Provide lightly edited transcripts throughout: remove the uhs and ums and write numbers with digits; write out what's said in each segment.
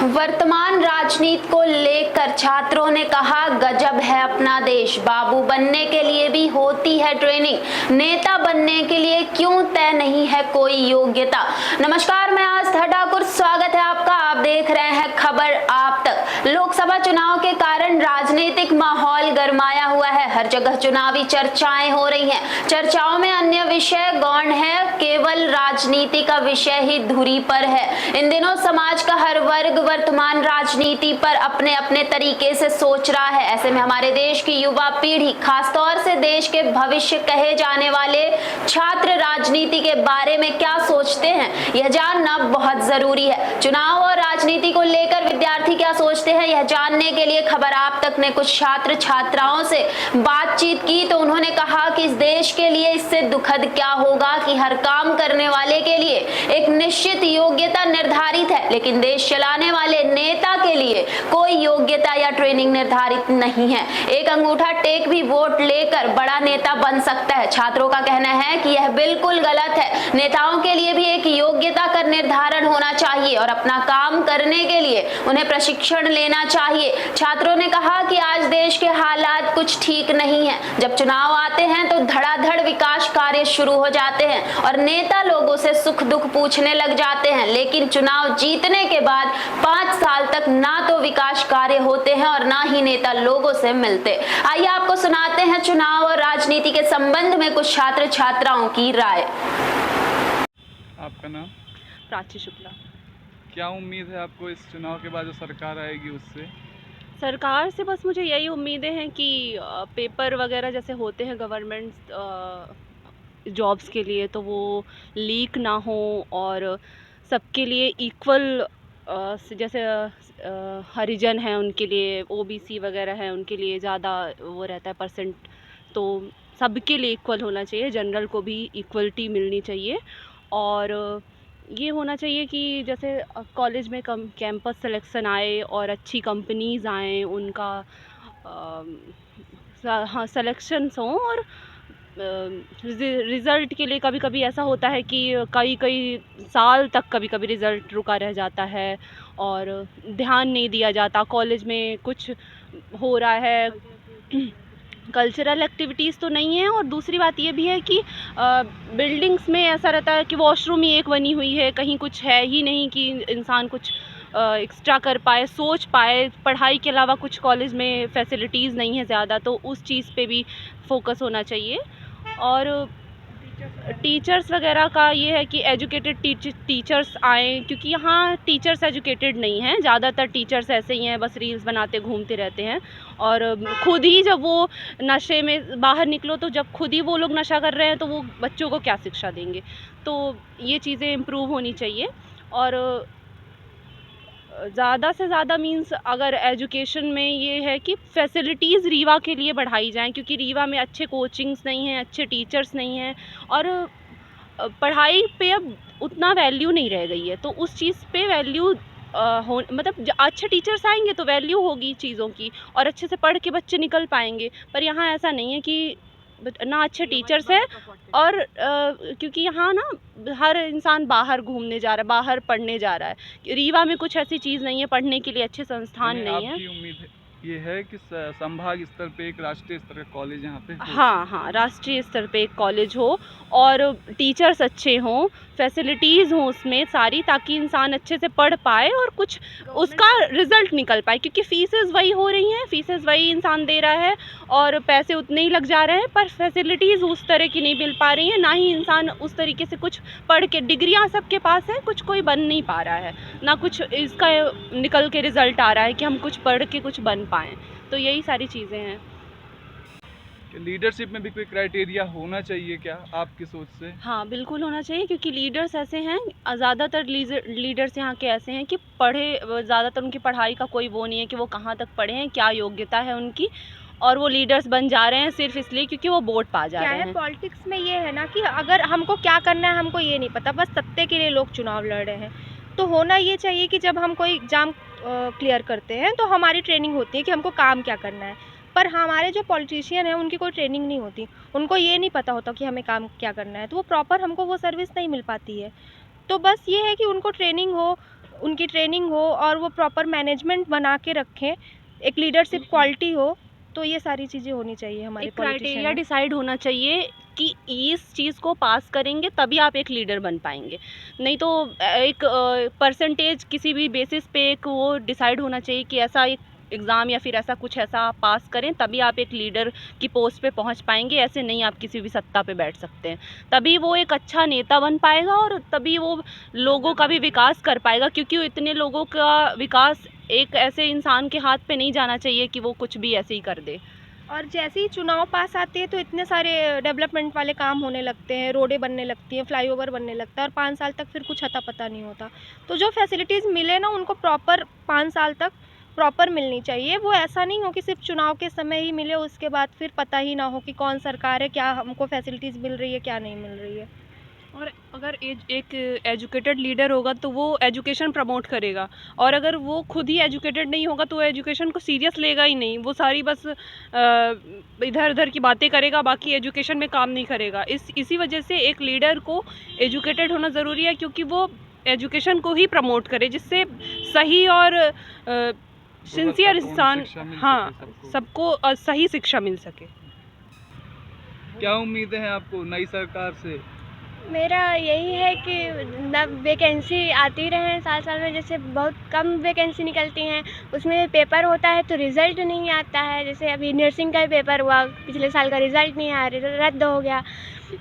वर्तमान राजनीति को लेकर छात्रों ने कहा, गजब है अपना देश। बाबू बनने के लिए भी होती है ट्रेनिंग, नेता बनने के लिए क्यों तय नहीं है कोई योग्यता। नमस्कार, मैं आस्था ठाकुर, स्वागत है आपका। आप देख रहे हैं खबर आप तक। लोकसभा चुनाव के कारण राजनीतिक माहौल गरमाया हुआ है। हर जगह चुनावी चर्चाएं हो रही हैं। चर्चाओं में अन्य विषय गौण है, केवल राजनीति का विषय ही धुरी पर है। इन दिनों समाज का हर वर्ग वर्तमान राजनीति पर अपने अपने तरीके से सोच रहा है। ऐसे में हमारे देश की युवा पीढ़ी, खासतौर से देश के भविष्य कहे जाने वाले छात्र राजनीति के बारे में क्या सोचते हैं, यह जानना बहुत जरूरी है। चुनाव और राजनीति को लेकर विद्यार्थी क्या सोचते हैं, यह जानने के लिए खबर आप तक ने कुछ छात्र छात्राओं से बातचीत की तो उन्होंने कहा कि इस देश के लिए इससे दुखद क्या होगा कि हर काम करने वाले के लिए एक निश्चित योग्यता निर्धारित है, लेकिन देश चलाने वाले नेता के लिए कोई योग्यता या ट्रेनिंग निर्धारित नहीं है। एक अंगूठा टेक भी वोट लेकर बड़ा नेता बन सकता है। छात्रों का कहना है कि यह बिल्कुल गलत है। नेताओं के लिए भी एक योग्यता का निर्धारण होना चाहिए और अपना काम करने के लिए उन्हें प्रशिक्षण लेना चाहिए। छात्रों ने कहा कि आज देश के हालात कुछ ठीक नहीं है। जब चुनाव आते हैं तो धड़ाधड़ विकास कार्य शुरू हो जाते हैं और नेता लोगों से सुख दुख पूछने लग जाते हैं, लेकिन चुनाव जीतने के बाद 5 साल तक ना तो विकास कार्य होते हैं और ना ही नेता लोगों से मिलते। आइए आपको सुनाते हैं चुनाव और राजनीति के संबंध में कुछ छात्र छात्राओं की राय। आपका नाम? प्राची शुक्ला। क्या उम्मीद है आपको इस चुनाव के बाद जो सरकार आएगी उससे? सरकार से बस मुझे यही उम्मीदें हैं कि पेपर वगैरह जैसे होते हैं गवर्नमेंट जॉब्स के लिए, तो वो लीक ना हो और सबके लिए इक्वल, जैसे हरिजन हैं उनके लिए, ओबीसी वगैरह हैं उनके लिए ज़्यादा वो रहता है परसेंट, तो सबके लिए इक्वल होना चाहिए। जनरल को भी इक्वलिटी मिलनी चाहिए और ये होना चाहिए कि जैसे कॉलेज में कैंपस सिलेक्शन आए और अच्छी कंपनीज़ आएँ, उनका हाँ सिलेक्शंस हों और रिज़ल्ट के लिए कभी कभी ऐसा होता है कि कई कई साल तक कभी कभी रिज़ल्ट रुका रह जाता है और ध्यान नहीं दिया जाता। कॉलेज में कुछ हो रहा है, कल्चरल एक्टिविटीज़ तो नहीं है और दूसरी बात ये भी है कि बिल्डिंग्स में ऐसा रहता है कि वॉशरूम ही एक बनी हुई है, कहीं कुछ है ही नहीं कि इंसान कुछ एक्स्ट्रा कर पाए, सोच पाए। पढ़ाई के अलावा कुछ कॉलेज में फैसिलिटीज़ नहीं है ज़्यादा, तो उस चीज़ पे भी फोकस होना चाहिए। और टीचर्स वगैरह का ये है कि एजुकेटेड टीचर्स आएँ, क्योंकि यहाँ टीचर्स एजुकेटेड नहीं हैं। ज़्यादातर टीचर्स ऐसे ही हैं, बस रील्स बनाते घूमते रहते हैं और खुद ही जब वो नशे में बाहर निकलो तो जब खुद ही वो लोग नशा कर रहे हैं तो वो बच्चों को क्या शिक्षा देंगे। तो ये चीज़ें इम्प्रूव होनी चाहिए और ज़्यादा से ज़्यादा मीन्स अगर एजुकेशन में ये है कि फैसिलिटीज़ रीवा के लिए बढ़ाई जाएँ, क्योंकि रीवा में अच्छे कोचिंग्स नहीं हैं, अच्छे टीचर्स नहीं हैं और पढ़ाई पे अब उतना वैल्यू नहीं रह गई है। तो उस चीज़ पे वैल्यू हो, मतलब अच्छे टीचर्स आएंगे तो वैल्यू होगी चीज़ों की और अच्छे से पढ़ के बच्चे निकल पाएंगे। पर यहाँ ऐसा नहीं है कि ना अच्छे टीचर्स हैं और क्योंकि यहाँ ना हर इंसान बाहर घूमने जा रहा है, बाहर पढ़ने जा रहा है। रीवा में कुछ ऐसी चीज़ नहीं है, पढ़ने के लिए अच्छे संस्थान नहीं है। आपकी उम्मीद ये है कि संभाग स्तर पे एक राष्ट्रीय स्तर का कॉलेज यहाँ पे हो? हाँ, राष्ट्रीय स्तर पे एक कॉलेज हो और टीचर्स अच्छे हों, फैसिलिटीज़ हों उसमें सारी, ताकि इंसान अच्छे से पढ़ पाए और कुछ उसका रिज़ल्ट निकल पाए। क्योंकि फ़ीसेस वही हो रही हैं, फ़ीसेस वही इंसान दे रहा है और पैसे उतने ही लग जा रहे हैं, पर फैसिलिटीज़ उस तरह की नहीं मिल पा रही हैं, ना ही इंसान उस तरीके से कुछ पढ़ के, डिग्रियाँ सबके पास हैं, कुछ कोई बन नहीं पा रहा है, ना कुछ इसका निकल के रिज़ल्ट आ रहा है कि हम कुछ पढ़ के कुछ बन पाएँ। तो यही सारी चीज़ें हैं। लीडरशिप में भी कोई क्राइटेरिया होना चाहिए क्या आपकी सोच से? हाँ, बिल्कुल होना चाहिए, क्योंकि लीडर्स ऐसे हैं, ज़्यादातर लीडर्स यहाँ के ऐसे हैं कि ज़्यादातर उनकी पढ़ाई का कोई वो नहीं है कि वो कहाँ तक पढ़े हैं, क्या योग्यता है उनकी, और वो लीडर्स बन जा रहे हैं सिर्फ इसलिए क्योंकि वो वोट पा जा रहे हैं। पॉलिटिक्स में ये है ना कि अगर हमको क्या करना है हमको ये नहीं पता, बस सत्ते के लिए लोग चुनाव लड़ रहे हैं। तो होना ये चाहिए कि जब हम कोई एग्ज़ाम क्लियर करते हैं तो हमारी ट्रेनिंग होती है कि हमको काम क्या करना है। पर हमारे जो पॉलिटिशियन हैं उनकी कोई ट्रेनिंग नहीं होती, उनको ये नहीं पता होता कि हमें काम क्या करना है, तो वो प्रॉपर हमको वो सर्विस नहीं मिल पाती है। तो बस ये है कि उनको ट्रेनिंग हो, उनकी ट्रेनिंग हो और वो प्रॉपर मैनेजमेंट बना के रखें, एक लीडरशिप क्वालिटी हो, तो ये सारी चीज़ें होनी चाहिए हमारे एक क्राइटेरिया पॉलिटिशियन में। डिसाइड होना चाहिए कि इस चीज़ को पास करेंगे तभी आप एक लीडर बन पाएंगे। नहीं तो एक परसेंटेज किसी भी बेसिस पे एक वो डिसाइड होना चाहिए कि ऐसा एक एग्ज़ाम या फिर ऐसा कुछ ऐसा आप पास करें तभी आप एक लीडर की पोस्ट पे पहुंच पाएंगे। ऐसे नहीं आप किसी भी सत्ता पे बैठ सकते हैं। तभी वो एक अच्छा नेता बन पाएगा और तभी वो लोगों का भी विकास कर पाएगा, क्योंकि इतने लोगों का विकास एक ऐसे इंसान के हाथ पे नहीं जाना चाहिए कि वो कुछ भी ऐसे ही कर दे। और जैसे ही चुनाव पास आते हैं तो इतने सारे डेवलपमेंट वाले काम होने लगते हैं, रोडें बनने लगती हैं, फ्लाईओवर बनने लगता है और 5 साल तक फिर कुछ अता पता नहीं होता। तो जो फैसिलिटीज़ मिले ना उनको प्रॉपर 5 साल तक प्रॉपर मिलनी चाहिए। वो ऐसा नहीं हो कि सिर्फ चुनाव के समय ही मिले, उसके बाद फिर पता ही ना हो कि कौन सरकार है, क्या हमको फैसिलिटीज़ मिल रही है, क्या नहीं मिल रही है। और अगर एक एजुकेटेड लीडर होगा तो वो एजुकेशन प्रमोट करेगा, और अगर वो खुद ही एजुकेटेड नहीं होगा तो वो एजुकेशन को सीरियस लेगा ही नहीं। वो सारी बस इधर उधर की बातें करेगा, बाकी एजुकेशन में काम नहीं करेगा। इसी वजह से एक लीडर को एजुकेटेड होना ज़रूरी है, क्योंकि वो एजुकेशन को ही प्रमोट करे, जिससे सही और सिंसियर इंसान, हाँ, सबको सही शिक्षा मिल सके। क्या उम्मीदें हैं आपको नई सरकार से? मेरा यही है कि वैकेंसी आती रहे साल साल में। जैसे बहुत कम वैकेंसी निकलती हैं, उसमें पेपर होता है तो रिज़ल्ट नहीं आता है। जैसे अभी नर्सिंग का ही पेपर हुआ, पिछले साल का रिज़ल्ट नहीं आया, रद्द हो गया।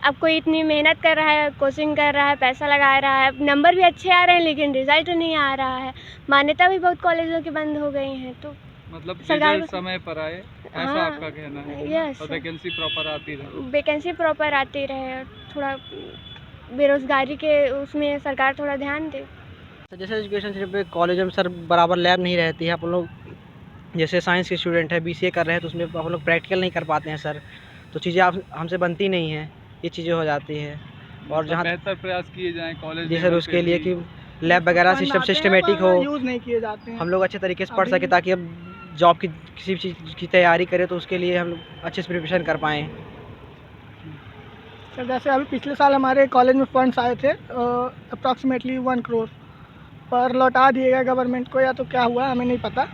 अब कोई इतनी मेहनत कर रहा है, कोचिंग कर रहा है, पैसा लगा रहा है, नंबर भी अच्छे आ रहे हैं लेकिन रिज़ल्ट नहीं आ रहा है। मान्यता भी बहुत कॉलेजों की बंद हो गई हैं। तो मतलब सरकार रिजल्ट समय पर आए, ऐसा हाँ, आपका कहना है? यस, और वैकेंसी प्रॉपर आती रहे। वैकेंसी प्रॉपर आती रहे, थोड़ा बेरोज़गारी के उसमें सरकार थोड़ा ध्यान दे। सर जैसे एजुकेशन सिर्फ कॉलेज में सर बराबर लैब नहीं रहती है। अपन लोग जैसे साइंस के स्टूडेंट है, बीसीए कर रहे हैं, तो उसमें अपन लोग प्रैक्टिकल नहीं कर पाते हैं सर, तो चीज़ें आप हमसे बनती नहीं हैं, ये चीज़ें हो जाती है। और जहाँ बेहतर प्रयास किए जाएं कॉलेज जी सर उसके लिए कि लैब वगैरह सिस्टम सिस्टमेटिक हो, यूज़ नहीं किए जाते हैं। हम लोग अच्छे तरीके से पढ़ सके, ताकि अब जॉब की किसी भी चीज़ की तैयारी करें तो उसके लिए हम लोग अच्छे से प्रिपरेशन कर पाएँ। सर जैसे अभी पिछले साल हमारे कॉलेज में फंड्स आए थे अप्रॉक्सीमेटली 1 करोड़, पर लौटा दिए गए गवर्नमेंट को, या तो क्या हुआ हमें नहीं पता।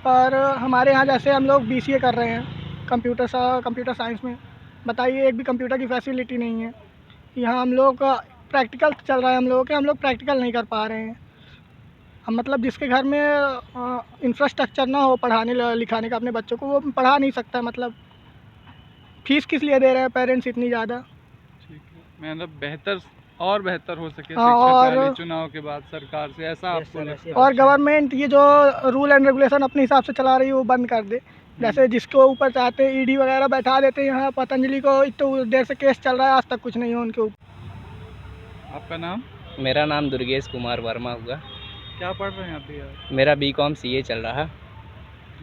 पर हमारे यहाँ जैसे हम लोग बीसीए कर रहे हैं कंप्यूटर साइंस में, बताइए एक भी कंप्यूटर की फैसिलिटी नहीं है। यहाँ हम लोग प्रैक्टिकल चल रहा है, हम लोग प्रैक्टिकल नहीं कर पा रहे हैं। हम मतलब जिसके घर में इंफ्रास्ट्रक्चर ना हो पढ़ाने लिखाने का अपने बच्चों को, वो पढ़ा नहीं सकता। मतलब फीस किस लिए दे रहे हैं पेरेंट्स इतनी ज़्यादा। ठीक है, मतलब बेहतर हो सके हाँ, शिक्षा और प्रणाली चुनाव के बाद सरकार से, ऐसा आपको लगता है? और गवर्नमेंट ये जो रूल एंड रेगुलेशन अपने हिसाब से चला रही है वो बंद कर दे। जैसे जिसको ऊपर चाहते हैं ईडी वगैरह बैठा देते हैं। यहाँ पतंजलि को इतनी देर से केस चल रहा है, आज तक कुछ नहीं है उनके ऊपर। आपका नाम? मेरा नाम दुर्गेश कुमार वर्मा हुआ। क्या पढ़ रहे हैं आप यार? मेरा बीकॉम सीए चल रहा है।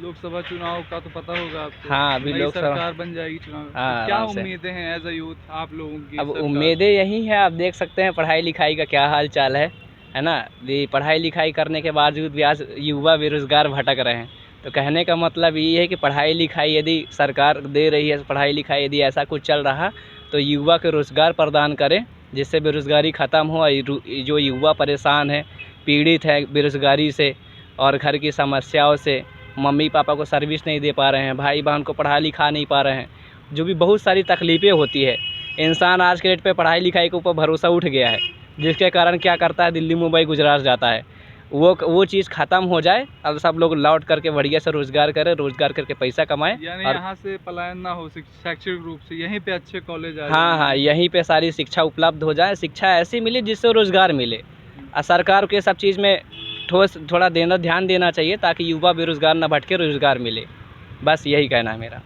लोकसभा चुनाव का तो पता होगा आपको? हाँ, अभी नई लोकसभा सरकार बन जाएगी चुनाव। हाँ, तो क्या आराम से। उम्मीदें हैं एज अ यूथ आप लोगों की? अब सरकार उम्मीदें यही है, आप देख सकते हैं पढ़ाई लिखाई का क्या हाल चाल है ना। ये पढ़ाई लिखाई करने के बावजूद भी आज युवा बेरोजगार भटक रहे हैं। तो कहने का मतलब ये है कि पढ़ाई लिखाई यदि सरकार दे रही है, पढ़ाई लिखाई यदि ऐसा कुछ चल रहा तो युवा को रोज़गार प्रदान करें, जिससे बेरोज़गारी ख़त्म हो। जो युवा परेशान है, पीड़ित है बेरोज़गारी से और घर की समस्याओं से, मम्मी पापा को सर्विस नहीं दे पा रहे हैं, भाई बहन को पढ़ा लिखा नहीं पा रहे हैं, जो भी बहुत सारी तकलीफ़ें होती है। इंसान आज के डेट पे पढ़ाई लिखाई के ऊपर भरोसा उठ गया है, जिसके कारण क्या करता है, दिल्ली मुंबई गुजरात जाता है। वो चीज़ ख़त्म हो जाए, अब सब लोग लौट करके बढ़िया से रोज़गार करें, रोज़गार करके पैसा कमाएं। यानी और यहाँ से पलायन ना हो शैक्षिक रूप से, यहीं पे अच्छे कॉलेज आ हाँ हाँ, यहीं पे सारी शिक्षा उपलब्ध हो जाए, शिक्षा ऐसी मिले जिससे रोज़गार मिले। और सरकार को ये सब चीज़ में ठोस थोड़ा ध्यान देना चाहिए, ताकि युवा बेरोज़गार ना भटके, रोज़गार मिले। बस यही कहना है मेरा।